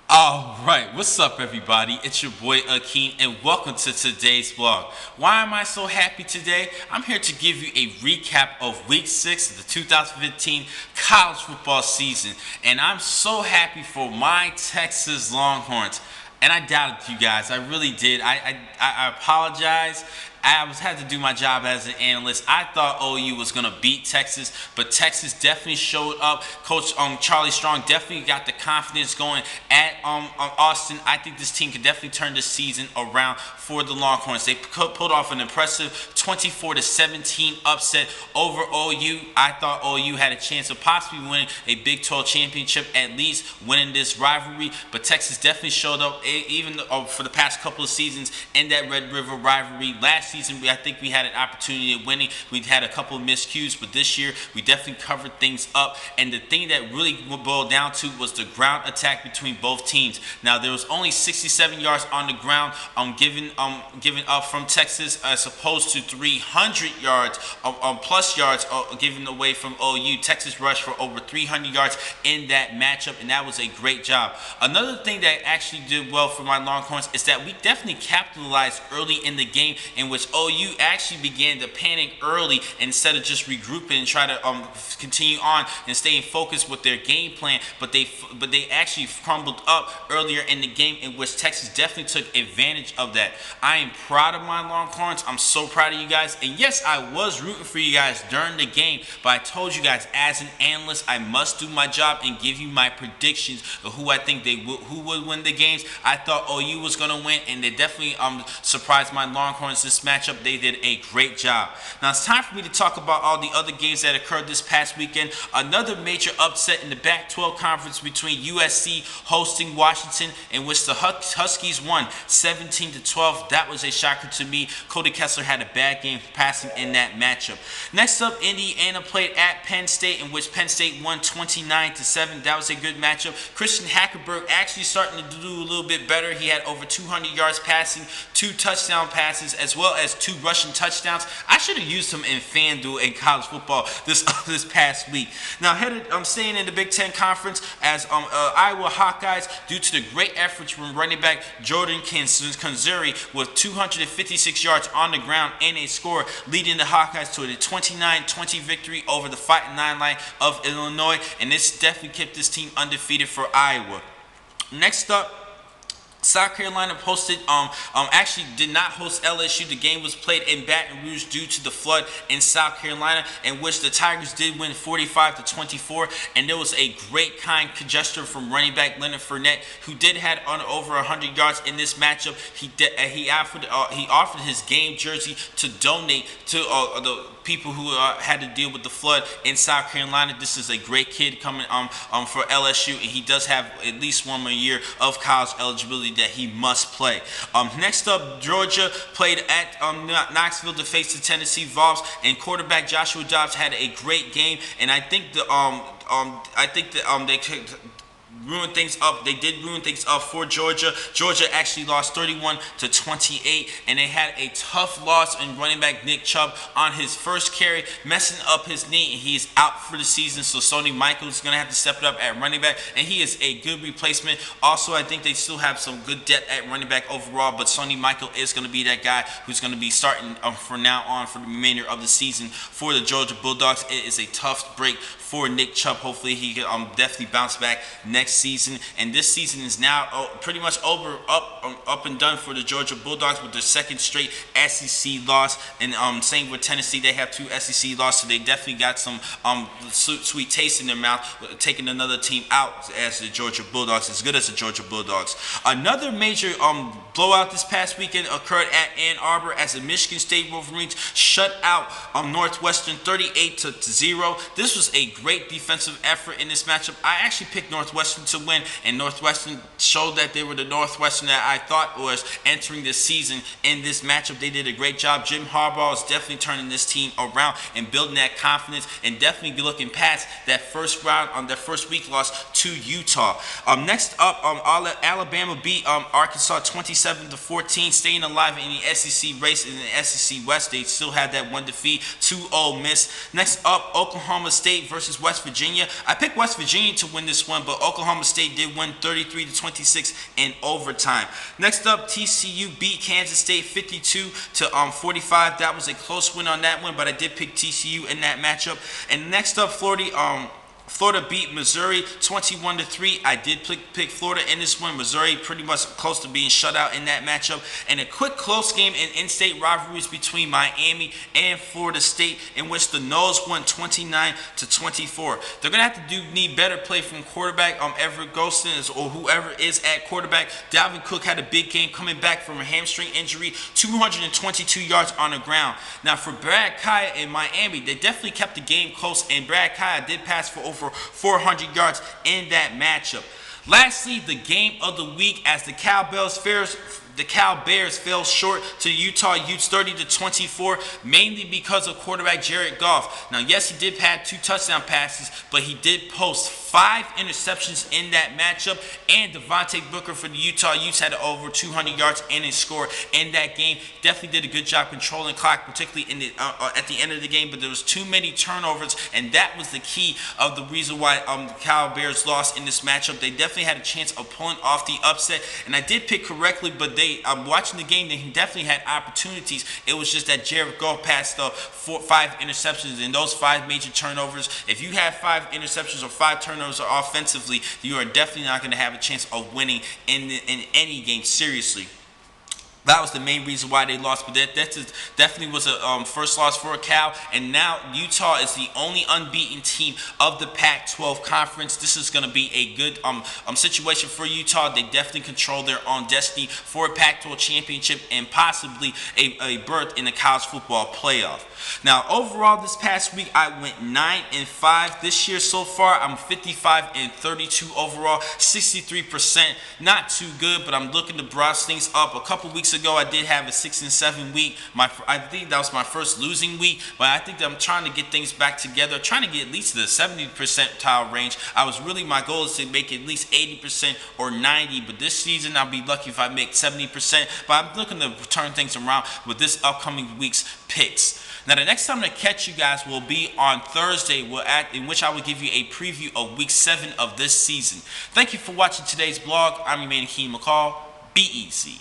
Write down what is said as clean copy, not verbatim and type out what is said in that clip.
Alright, what's up everybody? It's your boy Akeem and welcome to today's vlog. Why am I so happy today? I'm here to give you a recap of week 6 of the 2015 college football season. And I'm so happy for my Texas Longhorns. And I doubted you guys, I really did. I apologize. Had to do my job as an analyst. I thought OU was going to beat Texas, but Texas definitely showed up. Coach Charlie Strong definitely got the confidence going at Austin. I think this team could definitely turn this season around for the Longhorns. They pulled off an impressive 24-17 upset over OU. I thought OU had a chance of possibly winning a Big 12 championship, at least winning this rivalry, but Texas definitely showed up even for the past couple of seasons in that Red River rivalry. Last season, I think we had an opportunity of winning. We had a couple of miscues, but this year we definitely covered things up. And the thing that really boiled down to was the ground attack between both teams. Now there was only 67 yards on the ground given up from Texas, as opposed to 300 yards plus yards given away from OU. Texas rushed for over 300 yards in that matchup, and that was a great job. Another thing that actually did well for my Longhorns is that we definitely capitalized early in the game, in which OU actually began to panic early instead of just regrouping and try to continue on and staying focused with their game plan. But they actually crumbled up earlier in the game, in which Texas definitely took advantage of that. I am proud of my Longhorns. I'm so proud of you guys. And yes, I was rooting for you guys during the game, but I told you guys as an analyst, I must do my job and give you my predictions of who I think who would win the games. I thought OU was going to win, and they definitely surprised my Longhorns this matchup. They did a great job. Now it's time for me to talk about all the other games that occurred this past weekend. Another major upset in the Pac-12 conference between USC hosting Washington, in which the Huskies won 17-12. That was a shocker to me. Cody Kessler had a bad game passing in that matchup. Next up, Indiana played at Penn State, in which Penn State won 29-7. That was a good matchup. Christian Hackenberg actually starting to do a little bit better. He had over 200 yards passing, 2 touchdown passes, as well as 2 rushing touchdowns. I should have used him in FanDuel in college football this past week. Now, I'm staying in the Big Ten Conference as Iowa Hawkeyes, due to the great efforts from running back Jordan Kanzuri with 256 yards on the ground and a score, leading the Hawkeyes to a 29-20 victory over the Fighting Illini of Illinois, and this definitely kept this team undefeated for Iowa. Next up, South Carolina actually did not host LSU. The game was played in Baton Rouge due to the flood in South Carolina, in which the Tigers did win 45-24. And there was a great kind gesture from running back Leonard Fournette, who did had over 100 yards in this matchup. He offered his game jersey to donate to the people who had to deal with the flood in South Carolina. This is a great kid coming for LSU, and he does have at least one more year of college eligibility that he must play. Next up, Georgia played at Knoxville to face the Tennessee Vols, and quarterback Joshua Dobbs had a great game. And I think they ruin things up. They did ruin things up for Georgia. Georgia actually lost 31-28, and they had a tough loss in running back Nick Chubb on his first carry, messing up his knee, and he's out for the season. So Sonny Michael is going to have to step it up at running back, and he is a good replacement. Also, I think they still have some good depth at running back overall, but Sonny Michael is going to be that guy who's going to be starting from now on for the remainder of the season for the Georgia Bulldogs. It is a tough break for Nick Chubb. Hopefully he can definitely bounce back next season. And this season is now pretty much up and done for the Georgia Bulldogs with their second straight SEC loss. And same with Tennessee, they have 2 SEC losses, so they definitely got some sweet taste in their mouth, taking another team out as the Georgia Bulldogs, as good as the Georgia Bulldogs. Another major blowout this past weekend occurred at Ann Arbor as the Michigan State Wolverines shut out Northwestern 38-0. This was a great defensive effort in this matchup. I actually picked Northwestern to win, and Northwestern showed that they were the Northwestern that I thought was entering this season in this matchup. They did a great job. Jim Harbaugh is definitely turning this team around and building that confidence, and definitely looking past that first round on their first week loss to Utah. Next up, Alabama beat Arkansas 27-14, staying alive in the SEC race in the SEC West. They still had that one defeat to Ole Miss. Next up, Oklahoma State versus West Virginia. I picked West Virginia to win this one, but Oklahoma Oklahoma State did win 33-26 in overtime. Next up, TCU beat Kansas State 52-45. That was a close win on that one, but I did pick TCU in that matchup. And next up, Florida beat Missouri 21-3. I did pick Florida in this one. Missouri pretty much close to being shut out in that matchup. And a quick close game in-state rivalries between Miami and Florida State, in which the Noles won 29-24. They're gonna have to need better play from quarterback Everett Golston or whoever is at quarterback. Dalvin Cook had a big game coming back from a hamstring injury, 222 yards on the ground. Now for Brad Kaaya in Miami, they definitely kept the game close, and Brad Kaaya did pass for over 400 yards in that matchup. Lastly, the game of the week, as the Cal Bears fell short to the Utah Utes 30-24, mainly because of quarterback Jared Goff. Now, yes, he did have 2 touchdown passes, but he did post 5 interceptions in that matchup, and Devontae Booker for the Utah Utes had over 200 yards and a score in that game. Definitely did a good job controlling clock, particularly in at the end of the game, but there was too many turnovers, and that was the key of the reason why the Cal Bears lost in this matchup. They definitely had a chance of pulling off the upset, and I did pick correctly, but I'm watching the game, they definitely had opportunities. It was just that Jared Goff passed 5 interceptions, and those 5 major turnovers. If you have 5 interceptions or 5 turnovers offensively, you are definitely not going to have a chance of winning in any game, seriously. That was the main reason why they lost, but that definitely was a first loss for Cal. And now Utah is the only unbeaten team of the Pac-12 conference. This is going to be a good situation for Utah. They definitely control their own destiny for a Pac-12 championship and possibly a berth in the college football playoff. Now, overall, this past week, I went 9-5. This year so far, I'm 55-32 overall, 63%. Not too good, but I'm looking to brush things up. A couple weeks ago, I did have a 6-7 week. I think that was my first losing week, but I think that I'm trying to get things back together, trying to get at least to the 70 percentile range. My goal is to make at least 80% or 90, but this season, I'll be lucky if I make 70%, but I'm looking to turn things around with this upcoming week's picks. Now, the next time to catch you guys will be on Thursday, in which I will give you a preview of Week 7 of this season. Thank you for watching today's blog. I'm your man, Akeem McCall. Be easy.